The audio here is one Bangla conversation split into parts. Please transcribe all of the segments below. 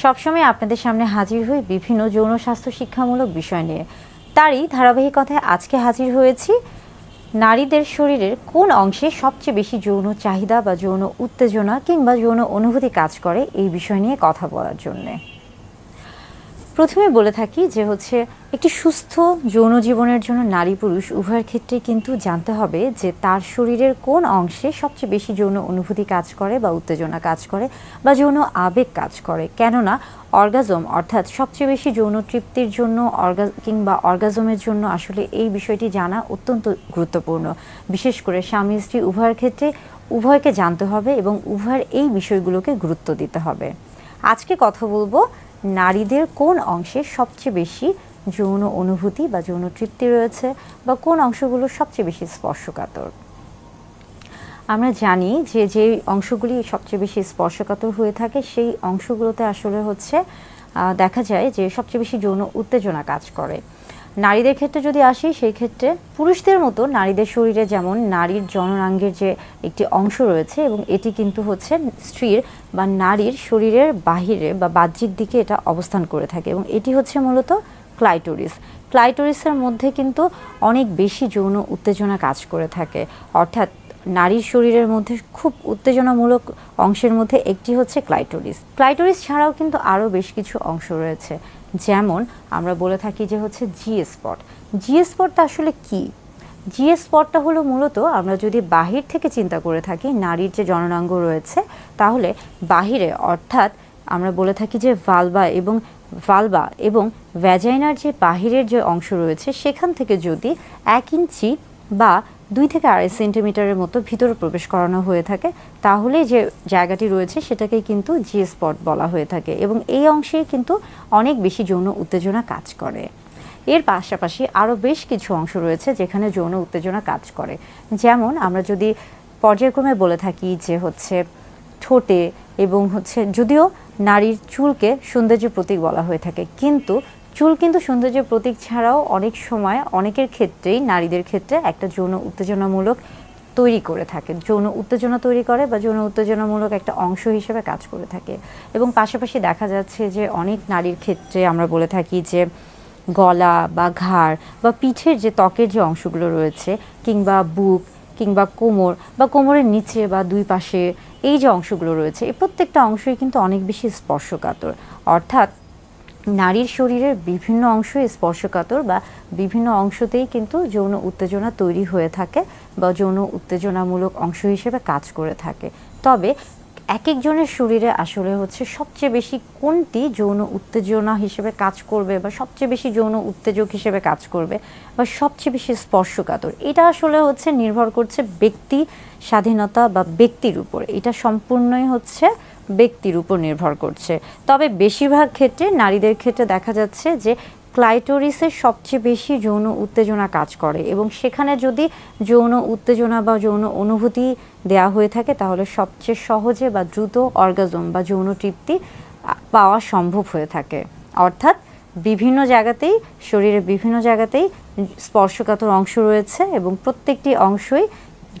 সবসময় আপনাদের সামনে হাজির হই বিভিন্ন যৌন স্বাস্থ্য শিক্ষামূলক বিষয় নিয়ে। তারই ধারাবাহিকতায় আজকে হাজির হয়েছি নারীদের শরীরের কোন অংশে সবচেয়ে বেশি যৌন চাহিদা বা যৌন উত্তেজনা কিংবা যৌন অনুভূতি কাজ করে এই বিষয় নিয়ে কথা বলার জন্যে। প্রথমে বলে থাকি যে একটি সুস্থ যৌন জীবনের জন্য নারী পুরুষ উভয়ের ক্ষেত্রে কিন্তু জানতে হবে যে তার শরীরের কোন অংশে সবচেয়ে বেশি যৌন অনুভূতি কাজ করে বা উত্তেজনা কাজ করে বা যৌন আবেগ কাজ করে। কেননা অর্গাজম অর্থাৎ সবচেয়ে বেশি যৌন তৃপ্তির জন্য কিংবা অর্গাজমের জন্য আসলে এই বিষয়টি জানা অত্যন্ত গুরুত্বপূর্ণ। বিশেষ করে স্বামী স্ত্রী উভয়ের ক্ষেত্রে উভয়কে জানতে হবে এবং উভয়ের এই বিষয়গুলোকে গুরুত্ব দিতে হবে। আজকে কথা বলবো নারীদের কোন অংশে সবচেয়ে বেশি যৌন অনুভূতি বা যৌন তৃপ্তি রয়েছে বা কোন অংশগুলো সবচেয়ে বেশি স্পর্শকাতর। আমরা জানি যে যে অংশগুলি সবচেয়ে বেশি স্পর্শকাতর হয়ে থাকে সেই অংশগুলোতে আসলে দেখা যায় যে সবচেয়ে বেশি যৌন উত্তেজনা কাজ করে। নারীদের ক্ষেত্রে যদি আসি সেই ক্ষেত্রে পুরুষদের মতো নারীদের শরীরে যেমন নারীর জননাঙ্গের যে একটি অংশ রয়েছে এবং এটি কিন্তু স্ত্রীর বা নারীর শরীরের বাহিরে বা বাহ্যিক দিকে এটা অবস্থান করে থাকে এবং এটি মূলত ক্লাইটোরিস। ক্লাইটোরিসের মধ্যে কিন্তু অনেক বেশি যৌন উত্তেজনা কাজ করে থাকে। অর্থাৎ নারীর শরীরের মধ্যে খুব উত্তেজনামূলক অংশের মধ্যে একটি ক্লাইটোরিস। ক্লাইটোরিস ছাড়াও কিন্তু আরও বেশ কিছু অংশ রয়েছে, যেমন আমরা বলে থাকি যে জি স্পট। জি স্পটটা আসলে কি? জি স্পটটা হলো মূলত আমরা যদি বাহির থেকে চিন্তা করে থাকি নারীর যে জননাঙ্গ রয়েছে তাহলে বাহিরে অর্থাৎ আমরা বলে থাকি যে ভালভা এবং ভ্যাজাইনার যে বাহিরের যে অংশ রয়েছে সেখান থেকে যদি 1 ইঞ্চি বা 2 থেকে 2.5 সেন্টিমিটারের মতো ভিতরে প্রবেশ করানো হয়ে থাকে তাহলে যে জায়গাটি রয়েছে সেটাকেই কিন্তু জি স্পট বলা হয়ে থাকে এবং এই অংশে কিন্তু অনেক বেশি যৌন উত্তেজনা কাজ করে। এর পাশাপাশি আরও বেশ কিছু অংশ রয়েছে যেখানে যৌন উত্তেজনা কাজ করে, যেমন আমরা যদি পর্যায়ক্রমে বলে থাকি যে ঠোঁটে এবং যদিও নারীর চুলকে সৌন্দর্যের প্রতীক বলা হয়ে থাকে, কিন্তু চুল কিন্তু সৌন্দর্যের প্রতীক ছাড়াও অনেক সময় অনেকের ক্ষেত্রেই নারীদের ক্ষেত্রে একটা যৌন উত্তেজনামূলক তৈরি করে থাকে, যৌন উত্তেজনা তৈরি করে বা যৌন উত্তেজনামূলক একটা অংশ হিসেবে কাজ করে থাকে। এবং পাশাপাশি দেখা যাচ্ছে যে অনেক নারীর ক্ষেত্রে আমরা বলে থাকি যে গলা বা ঘাড় বা পিঠের যে ত্বকের যে অংশগুলো রয়েছে কিংবা বুক কিংবা কোমর বা কোমরের নিচে বা দুই পাশে এই যে অংশগুলো রয়েছে এই প্রত্যেকটা অংশই কিন্তু অনেক বেশি স্পর্শকাতর। অর্থাৎ নারীর শরীরের বিভিন্ন অংশই স্পর্শকাতর বা বিভিন্ন অংশতেই কিন্তু যৌন উত্তেজনা তৈরি হয়ে থাকে বা যৌন উত্তেজনামূলক অংশ হিসেবে কাজ করে থাকে। তবে এক একজনের শরীরে আসলে সবচেয়ে বেশি কোনটি যৌন উত্তেজনা হিসেবে কাজ করবে বা সবচেয়ে বেশি যৌন উত্তেজক হিসেবে কাজ করবে বা সবচেয়ে বেশি স্পর্শকাতর, এটা আসলে নির্ভর করছে ব্যক্তি স্বাধীনতা বা ব্যক্তির উপর। এটা সম্পূর্ণই ব্যক্তির উপর নির্ভর করছে। তবে বেশিরভাগ ক্ষেত্রে নারীদের ক্ষেত্রে দেখা যাচ্ছে যে ক্লাইটোরিসের সবচেয়ে বেশি যৌন উত্তেজনা কাজ করে এবং সেখানে যদি যৌন উত্তেজনা বা যৌন অনুভূতি দেয়া হয়ে থাকে তাহলে সবচেয়ে সহজে বা দ্রুত অর্গাজম বা যৌন তৃপ্তি পাওয়া সম্ভব হয়ে থাকে। অর্থাৎ বিভিন্ন জায়গাতেই শরীরের বিভিন্ন জায়গাতেই স্পর্শকাতর অংশ রয়েছে এবং প্রত্যেকটি অংশই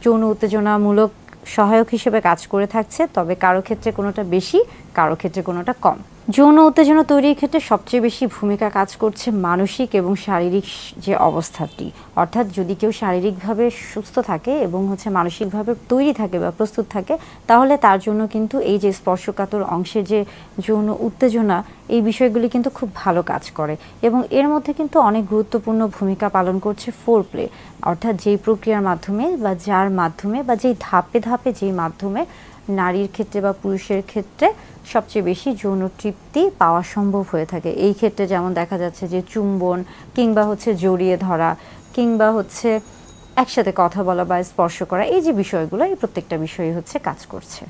যৌন উত্তেজনামূলক সহায়ক হিসেবে কাজ করে থাকছে, তবে কারো ক্ষেত্রে কোনোটা বেশি কারো ক্ষেত্রে কোনোটা কম। যৌন উত্তেজনা তৈরির ক্ষেত্রে সবচেয়ে বেশি ভূমিকা কাজ করছে মানসিক এবং শারীরিক যে অবস্থাটি। অর্থাৎ যদি কেউ শারীরিকভাবে সুস্থ থাকে এবং মানসিকভাবে তৈরি থাকে বা প্রস্তুত থাকে তাহলে তার জন্য কিন্তু এই যে স্পর্শকাতর অংশের যে যৌন উত্তেজনা এই বিষয়গুলি কিন্তু খুব ভালো কাজ করে এবং এর মধ্যে কিন্তু অনেক গুরুত্বপূর্ণ ভূমিকা পালন করছে ফোরপ্লে। অর্থাৎ যেই প্রক্রিয়ার মাধ্যমে বা যার মাধ্যমে বা যেই ধাপে ধাপে যেই মাধ্যমে নারীর ক্ষেত্রে বা পুরুষের ক্ষেত্রে সবচেয়ে বেশি যৌন তৃপ্তি পাওয়া সম্ভব হয়ে থাকে। এই ক্ষেত্রে যেমন দেখা যাচ্ছে যে চুম্বন কিংবা জড়িয়ে ধরা কিংবা একসাথে কথা বলা বা স্পর্শ করা, এই যে বিষয়গুলো এই প্রত্যেকটা বিষয়ই কাজ করছে।